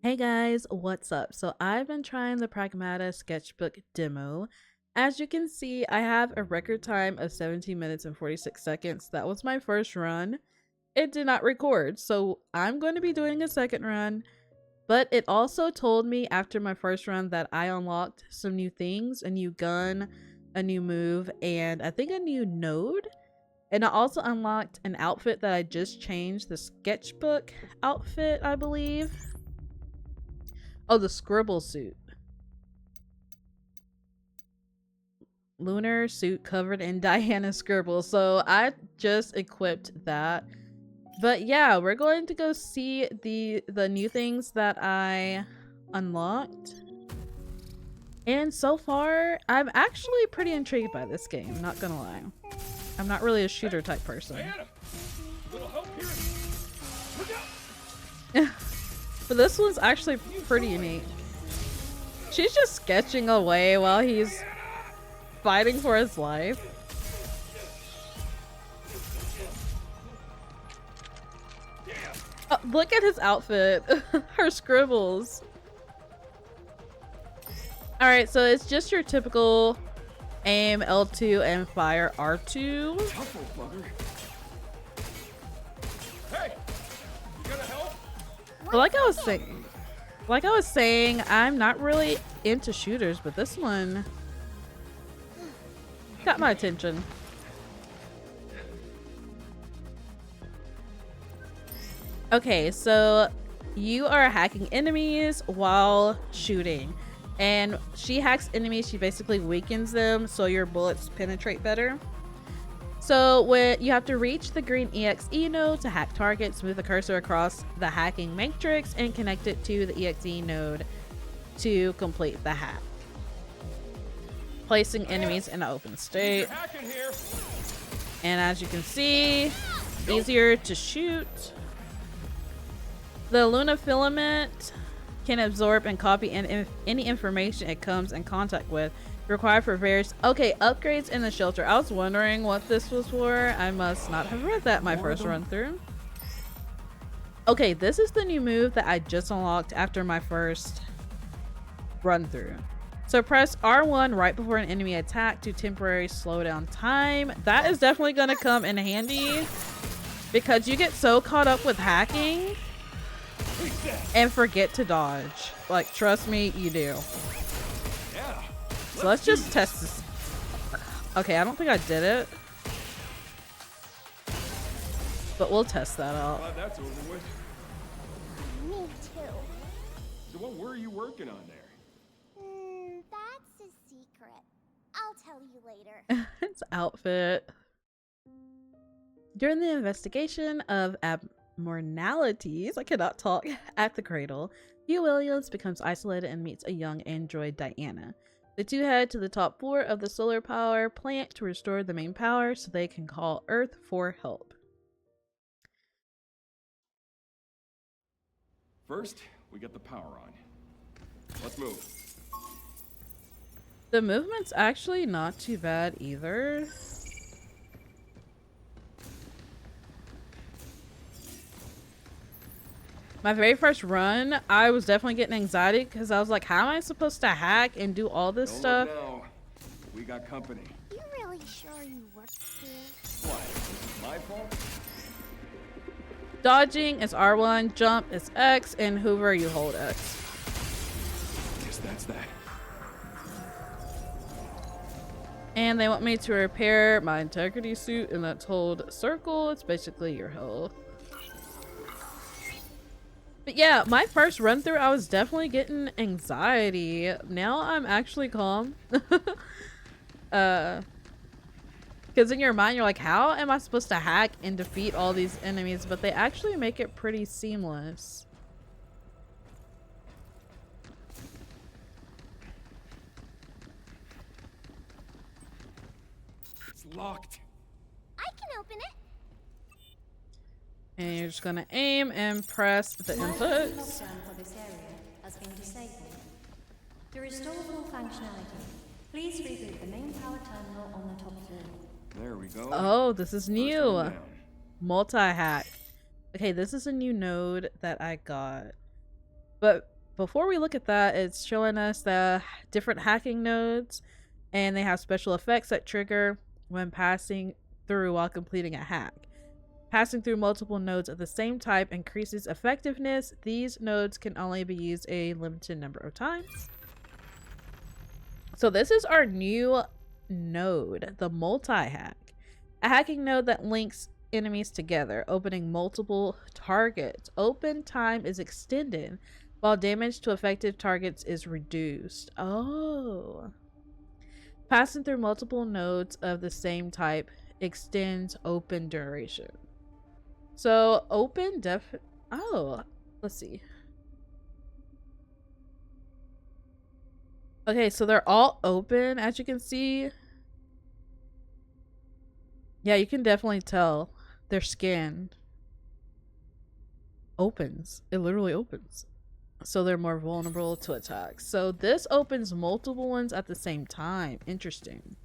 Hey guys, what's up? So I've been trying the Pragmata Sketchbook demo. As you can see, I have a record time of 17 minutes and 46 seconds. That was my first run. It did not record, so I'm going to be doing a second run. But it also told me after my first run that I unlocked some new things, a new gun, a new move, and I think a new node. And I also unlocked an outfit that I just changed, the sketchbook outfit, I believe. Oh, the scribble suit. Lunar suit covered in Diana scribble. So I just equipped that. But yeah, we're going to go see the new things that I unlocked. And so far, I'm actually pretty intrigued by this game, not gonna lie. I'm not really a shooter type person. But this one's actually pretty unique. She's just sketching away while he's fighting for his life. Oh, look at his outfit. Her scribbles. Alright, so it's just your typical aim L2 and fire R2. Hey, you gonna help? Like I was saying, I'm not really into shooters, but this one got my attention. Okay, so you are hacking enemies while shooting. And she hacks enemies, she basically weakens them so your bullets penetrate better. So when you have to reach the green EXE node to hack targets, move the cursor across the hacking matrix and connect it to the EXE node to complete the hack. Placing enemies in an open state. And as you can see, easier to shoot. The Luna filament can absorb and copy any information it comes in contact with. Required for various upgrades in the shelter. I was wondering what this was for. I must not have read that my first run through. Okay, this is the new move that I just unlocked after my first run through. So press R1 right before an enemy attack to temporarily slow down time. That is definitely going to come in handy because you get so caught up with hacking and forget to dodge. Like, trust me, you do. So let's just test this. Okay, I don't think I did it, but we'll test that out. That's over with. Me too. So what were you working on there? That's a secret. I'll tell you later. Its outfit. During the investigation of abnormalities, I cannot talk, at the cradle, Hugh Williams becomes isolated and meets a young android, Diana. The two head to the top floor of the solar power plant to restore the main power so they can call Earth for help. First, we get the power on. Let's move. The movement's actually not too bad either. My very first run, I was definitely getting anxiety because I was like, how am I supposed to hack and do all this stuff? No, we got company. You really sure you worked here? What? My fault? Dodging is R1, jump is X, and hover you hold X. Guess that's that. And they want me to repair my integrity suit, and that's hold circle. It's basically your health. But yeah, my first run through, I was definitely getting anxiety. Now I'm actually calm. Because in your mind, you're like, how am I supposed to hack and defeat all these enemies? But they actually make it pretty seamless. It's locked. I can open it. And you're just gonna aim and press the inputs. Lockdown for this area has been disabled. To restore full functionality, please reboot the main power terminal on the top floor. There we go. Oh, this is First one new. down. Multi-hack. Okay, this is a new node that I got. But before we look at that, it's showing us the different hacking nodes, and they have special effects that trigger when passing through while completing a hack. Passing through multiple nodes of the same type increases effectiveness. These nodes can only be used a limited number of times. So this is our new node, the multi-hack. A hacking node that links enemies together, opening multiple targets. Open time is extended while damage to effective targets is reduced. Oh. Passing through multiple nodes of the same type extends open duration. So open oh, let's see. Okay, so they're all open, as you can see. Yeah, you can definitely tell their skin opens. It literally opens. So they're more vulnerable to attacks. So this opens multiple ones at the same time. Interesting.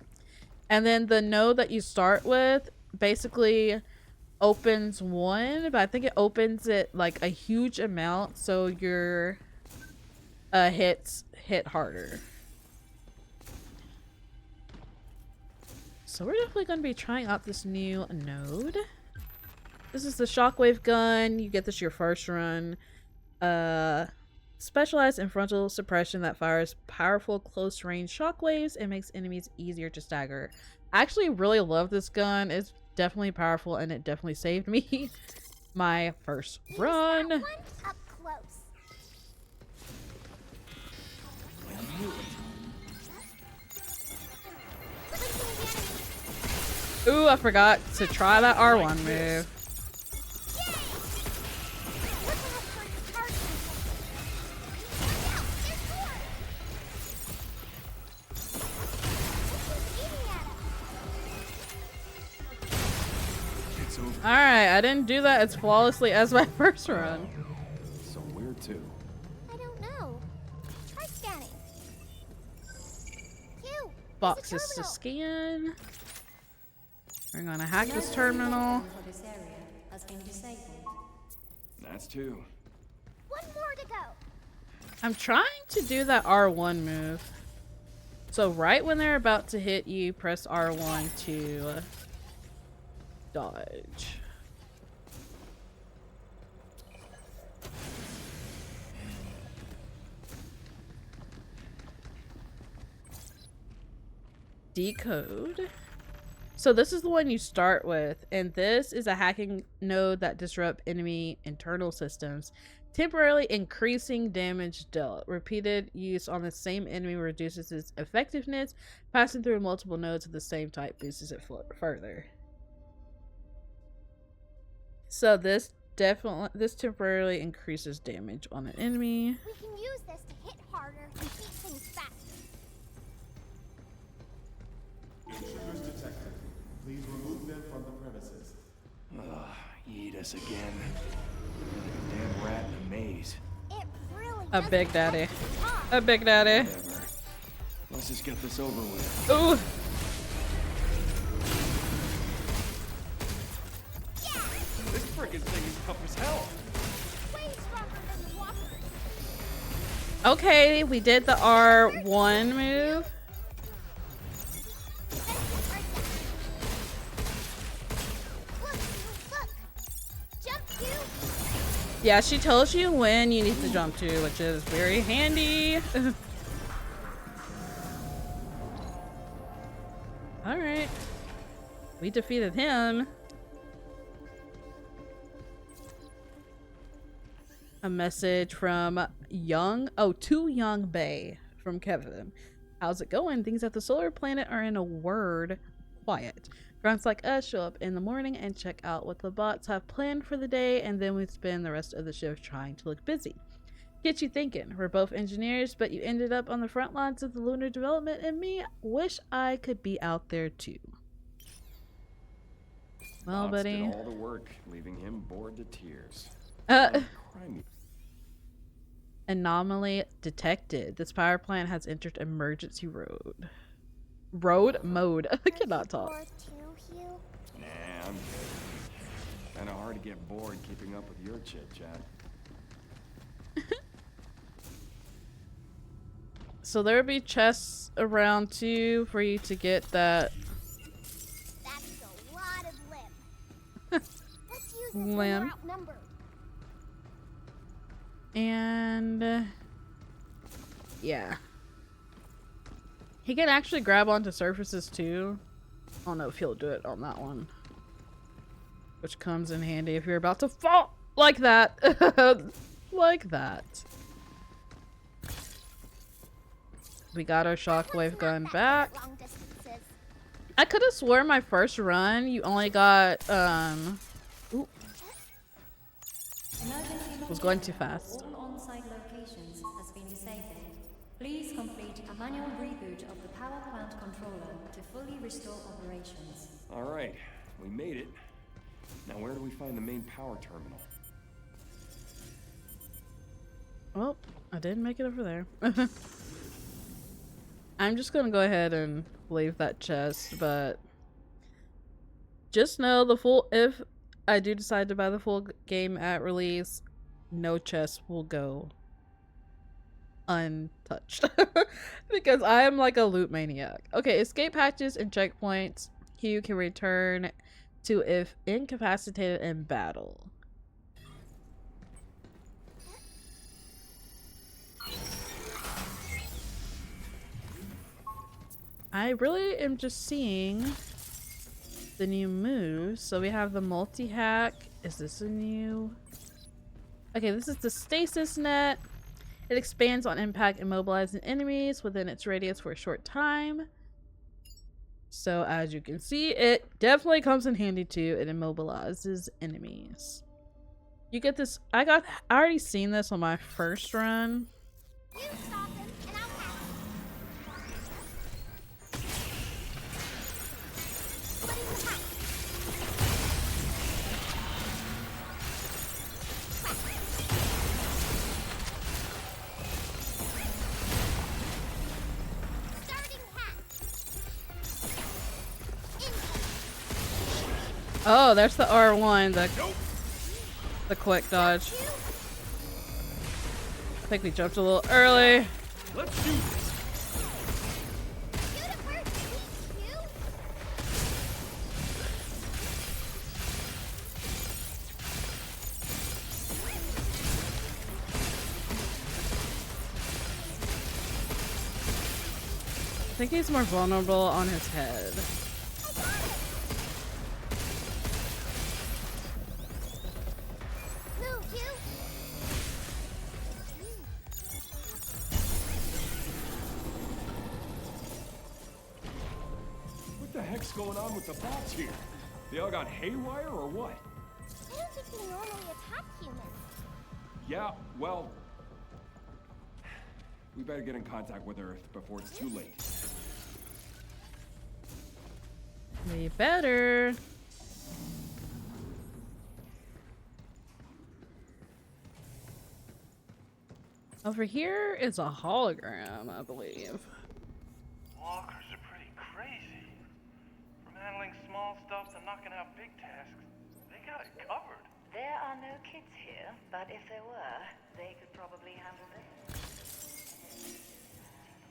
And then the node that you start with basically opens one, but I think it opens it like a huge amount, so your hits hit harder. So we're definitely going to be trying out this new node. This is the shockwave gun. You get this your first run. Specialized in frontal suppression that fires powerful close range shockwaves and makes enemies easier to stagger. I actually really love this gun. It's definitely powerful, and it definitely saved me my first run. That one up close. Ooh, I forgot to try that R1 move. Alright, I didn't do that as flawlessly as my first run. So weird too. I don't know. Try scanning. Q, Boxes to scan. We're gonna hack this terminal. For this area has been disabled. That's two. one more to go. I'm trying to do that R1 move. So right when they're about to hit you, press R1 to dodge. Decode. So this is the one you start with, and this is a hacking node that disrupts enemy internal systems, temporarily increasing damage dealt. Repeated use on the same enemy reduces its effectiveness. Passing through multiple nodes of the same type boosts it further. So this temporarily increases damage on an enemy. We can use this to hit harder and keep things faster. Intruders detected. Please remove them from the premises. Eat us again. Like a damn rat in a maze. It really A doesn't big daddy. let you talk. A big daddy. Whatever. Let's just get this over with. Ooh. This frickin' thing is tough as hell. Way stronger than the walkers. Okay, we did the R1 move. Look! Jump to! Yeah, she tells you when you need to jump to, which is very handy. Alright. We defeated him. A message from to Young Bay from Kevin. How's it going? Things at the solar planet are in a word quiet. Grunts like us show up in the morning and check out what the bots have planned for the day, and then we spend the rest of the shift trying to look busy. Get you thinking. We're both engineers, but you ended up on the front lines of the lunar development, and me wish I could be out there too. Well, Bots buddy. did all the work, leaving him bored to tears. Crime. Anomaly detected. This power plant has entered emergency mode. I cannot talk. Or two, Hugh? Nah, I'm good. Kinda hard to get bored keeping up with your chit chat. So there'll be chests around too for you to get that That's a lot of limb. Let's use this when we're limb. outnumbered. And yeah. He can actually grab onto surfaces too. I don't know if he'll do it on that one. Which comes in handy if you're about to fall like that. Like that. We got our shockwave gun back. Long distances. I could have sworn my first run you only got ooh, was going too fast. All on-site locations has been disabled. Please complete a manual reboot of the power plant controller to fully restore operations. All right, we made it. Now where do we find the main power terminal? Well, I didn't make it over there. I'm just gonna go ahead and leave that chest, but just know if I do decide to buy the full game at release, no chest will go untouched. Because I am like a loot maniac. Okay, escape hatches and checkpoints you can return to if incapacitated in battle. I really am just seeing the new moves. So we have the multi-hack. Is this a new? Okay, this is the stasis net. It expands on impact, immobilizing enemies within its radius for a short time. So as you can see, it definitely comes in handy too. It immobilizes enemies. You get this. I already seen this on my first run. You stop him, and I'll catch him. Splitting the pack. Starting hack. Oh, there's the R1, the quick dodge. I think we jumped a little early. Let's do this. Shoot it first, please, you. I think he's more vulnerable on his head. Move, you. What the heck's going on with the bots here? They all got haywire or what? I don't think they normally attack humans. Yeah, well, we better get in contact with Earth before it's too late. We better. Over here is a hologram, I believe. Walkers are pretty crazy. From handling small stuff to knocking out big tasks, they got it covered. There are no kids here, but if there were, they could probably handle this.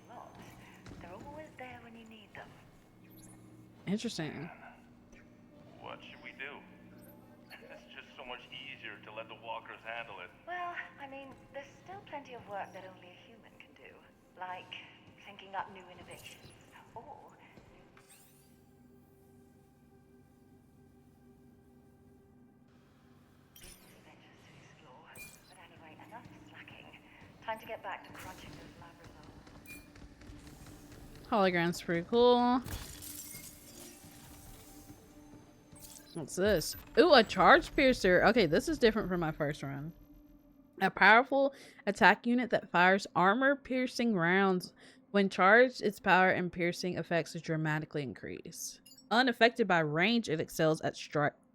A lot. They're always there when you need them. Interesting. What should we do? It's just so much easier to let the walkers handle it. Well, I mean, there's still plenty of work that only a human can do. Like thinking up new innovations. Or business ventures to explore. But anyway, enough slacking. Time to get back to crunching those lab results. Hologram's pretty cool. What's this? Ooh, a charge piercer. Okay, this is different from my first run. A powerful attack unit that fires armor-piercing rounds. When charged, its power and piercing effects dramatically increase. Unaffected by range, it excels at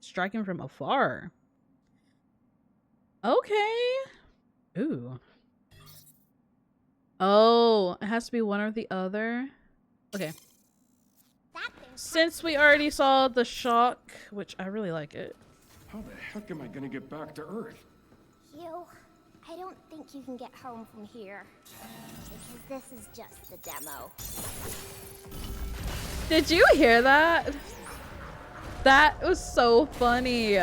striking from afar. Okay. Ooh. Oh, it has to be one or the other. Okay. That thing's Since we already saw the shock, which I really like it. How the heck am I gonna get back to Earth? you. I don't think you can get home from here. Because this is just the demo. Did you hear that? That was so funny.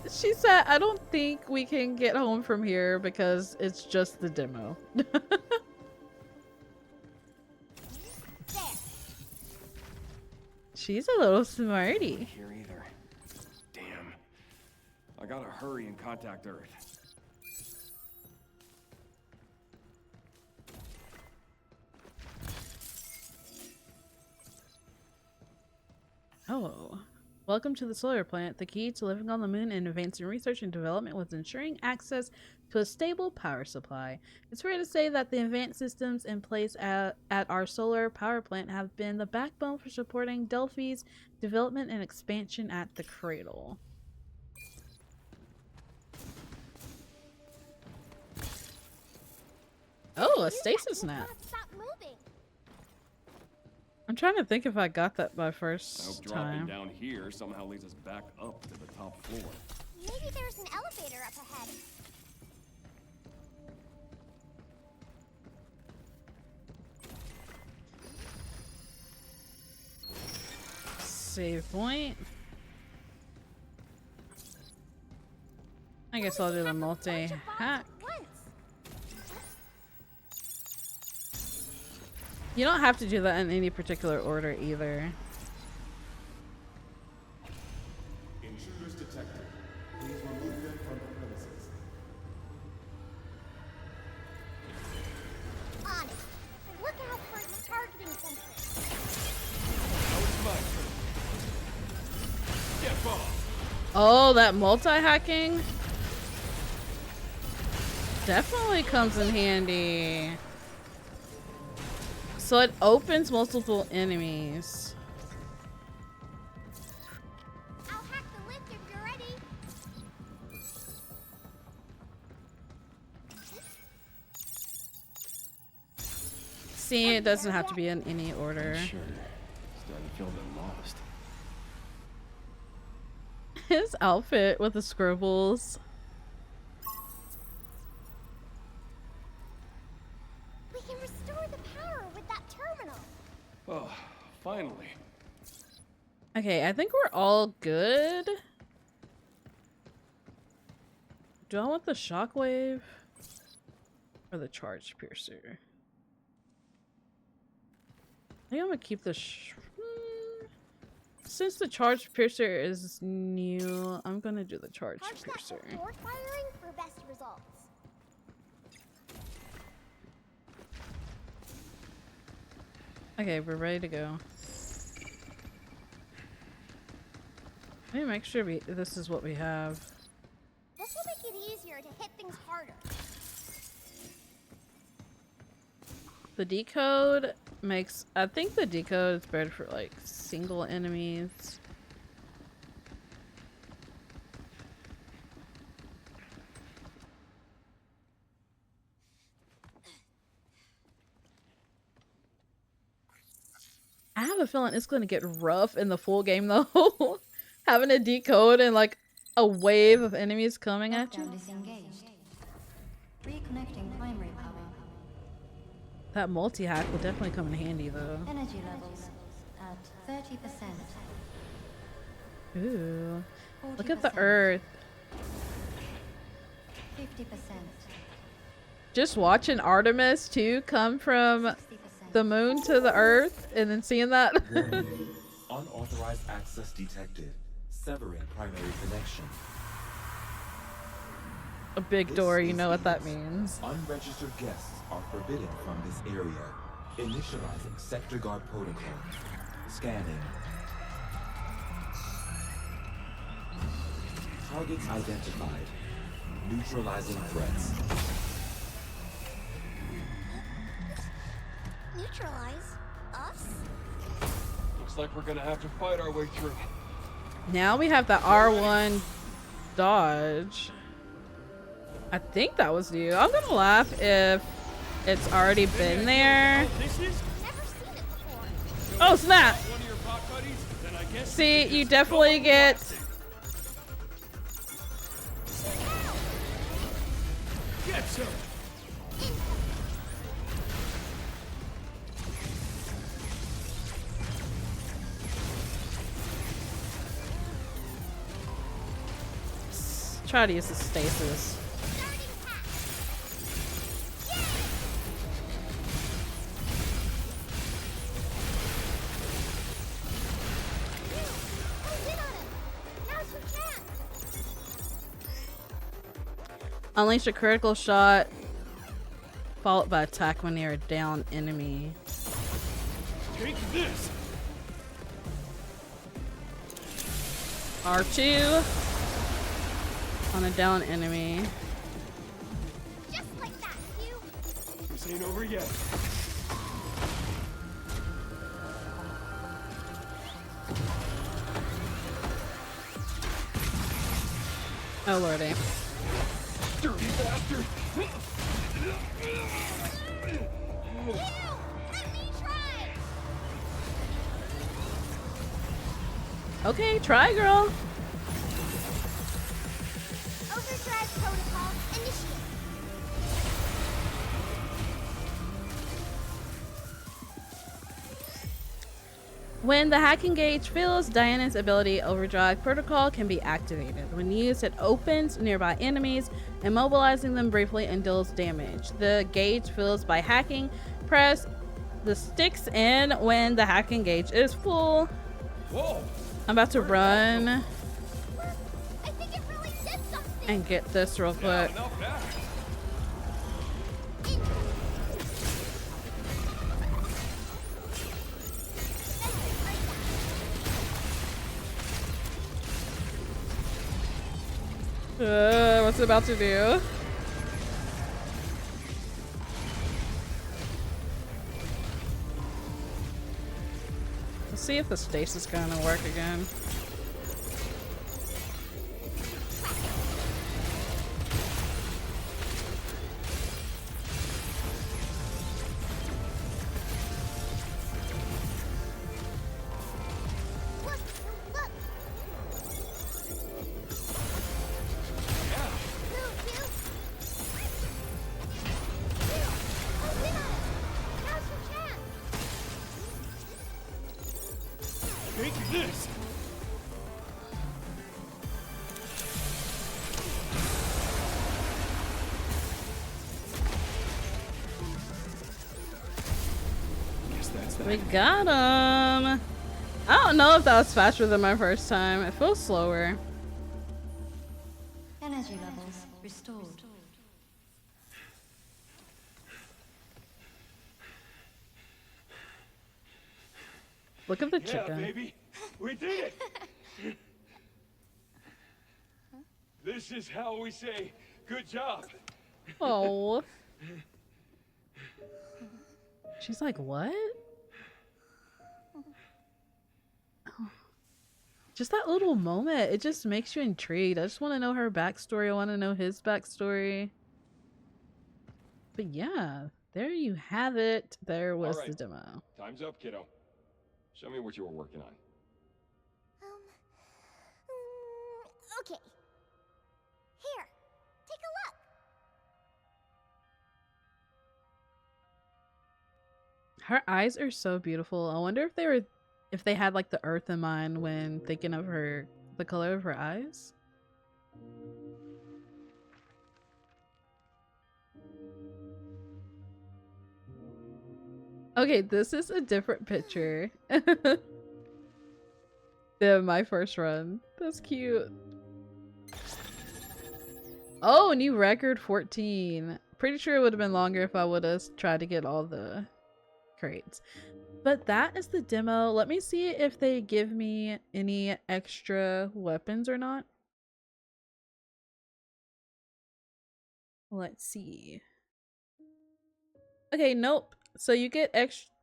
She said, I don't think we can get home from here because it's just the demo. There. She's a little smarty. Here either. Damn. I gotta hurry and contact Earth. Oh. Welcome to the solar planet. The key to living on the moon and advancing research and development was ensuring access to a stable power supply. It's fair to say that the advanced systems in place at our solar power plant have been the backbone for supporting Delphi's development and expansion at the cradle. Oh, a stasis nap. Stop moving. I'm trying to think if I got that by I first hope dropping time. down here somehow leads us back up to the top floor. Maybe there's an elevator up ahead. Save point. I guess I'll do the multi-hack. You don't have to do that in any particular order either. Intruders detected. Please remove them from the premises. On it. Look out for its targeting sensor. Now it's my turn. Get off! Oh, that multi-hacking definitely comes in handy. So it opens multiple enemies. I'll hack the lift if you're ready. See, it doesn't have to be in any order. Sure. Starting to feel a bit lost. His outfit with the scribbles. We can restore the power with that terminal. Oh, finally. Okay, I think we're all good. Do I want the shockwave or the charge piercer? I think I'm gonna keep the since the charge piercer is new, I'm gonna do the charge Charge that piercer. before firing for best results. Okay, we're ready to go. Let me make sure this is what we have. This will make it easier to hit things harder. The decode makes, I think the decode is better for like single enemies. I have a feeling it's going to get rough in the full game though. Having a decode and like a wave of enemies coming at you. Lockdown disengaged. Reconnecting primary power. That multi-hack will definitely come in handy though. Energy levels at 30%. Ooh. 40%, Look at the earth. 50%. Just watching Artemis too come from 60%. the moon to the earth and then seeing that. Warning. Unauthorized access detected. Severing primary connection. A big This door, you is know what that Venus. means. Unregistered guests are forbidden from this area. Initializing sector guard protocol. Scanning. Targets identified. Neutralizing threats. Neutralize us? Looks like we're gonna have to fight our way through. Now we have the R1 dodge. I think that was new. I'm gonna laugh if it's already been there. This is Never seen it before. Oh snap! one of your pot buddies? Then I guess See, you definitely get Get some! Try to use the stasis. Unleash a critical shot, followed by attack when near a down enemy. Take this! R2 on a down enemy. Just like that, you. This ain't over yet. Oh lordy. Dirty bastard! You! Let me try! Okay, try girl. Overdrive protocol initiated. When the hacking gauge fills, Diana's ability Overdrive Protocol can be activated. When used, it opens nearby enemies, immobilizing them briefly and deals damage. The gauge fills by hacking. Press the sticks in when the hacking gauge is full. Whoa! I'm about to run I think it really did something. and get this real quick. Not bad. What's it about to do? Let's see if the stasis is gonna work again. Look, look. Move, you. Close in on it. Now's your chance. Take this! Guess that's that. We got him. I don't know if that was faster than my first time. It feels slower. Energy levels restored. Look at the Yeah, chicken. baby! We did it! This is how we say, good job! Oh. She's like, what? Oh. Just that little moment. It just makes you intrigued. I just want to know her backstory. I want to know his backstory. But yeah, there you have it. There was All right. the demo. Time's up, kiddo. Show me what you were working on. Okay. Here, take a look. Her eyes are so beautiful. I wonder if they had like the earth in mind when thinking of the color of her eyes. Okay, this is a different picture than my first run. That's cute. Oh, new record 14. Pretty sure it would have been longer if I would have tried to get all the crates. But that is the demo. Let me see if they give me any extra weapons or not. Let's see. Okay, nope. So you get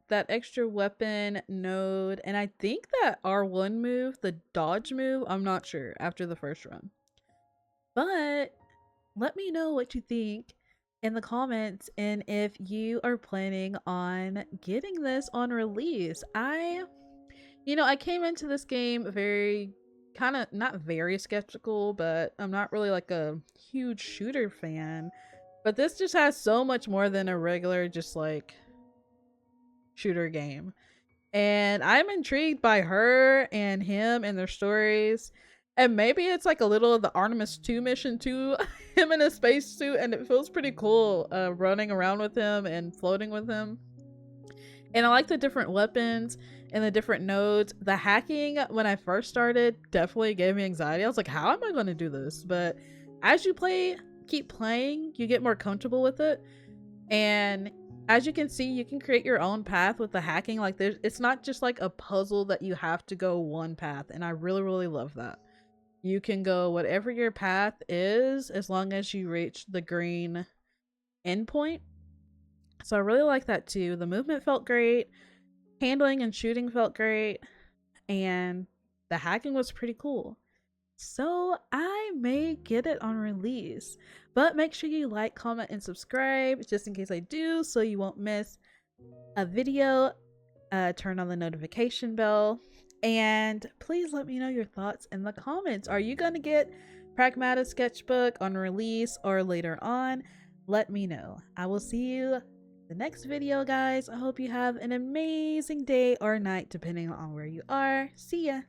that extra weapon node, and I think that R1 move, the dodge move, I'm not sure after the first run. But let me know what you think in the comments and if you are planning on getting this on release. I came into this game very kind of not very skeptical, but I'm not really like a huge shooter fan. But this just has so much more than a regular just like shooter game. And I'm intrigued by her and him and their stories. And maybe it's like a little of the Artemis 2 mission to him in a spacesuit, and it feels pretty cool running around with him and floating with him. And I like the different weapons and the different nodes. The hacking, when I first started, definitely gave me anxiety. I was like, how am I going to do this? But as you keep playing, you get more comfortable with it. And as you can see, you can create your own path with the hacking. Like it's not just like a puzzle that you have to go one path. And I really, really love that. You can go whatever your path is as long as you reach the green endpoint. So I really like that too. The movement felt great. Handling and shooting felt great. And the hacking was pretty cool. So I may get it on release. But make sure you like, comment, and subscribe just in case I do, so you won't miss a video. Turn on the notification bell. And please let me know your thoughts in the comments. Are you going to get Pragmata Sketchbook on release or later on? Let me know. I will see you the next video, guys. I hope you have an amazing day or night depending on where you are. See ya.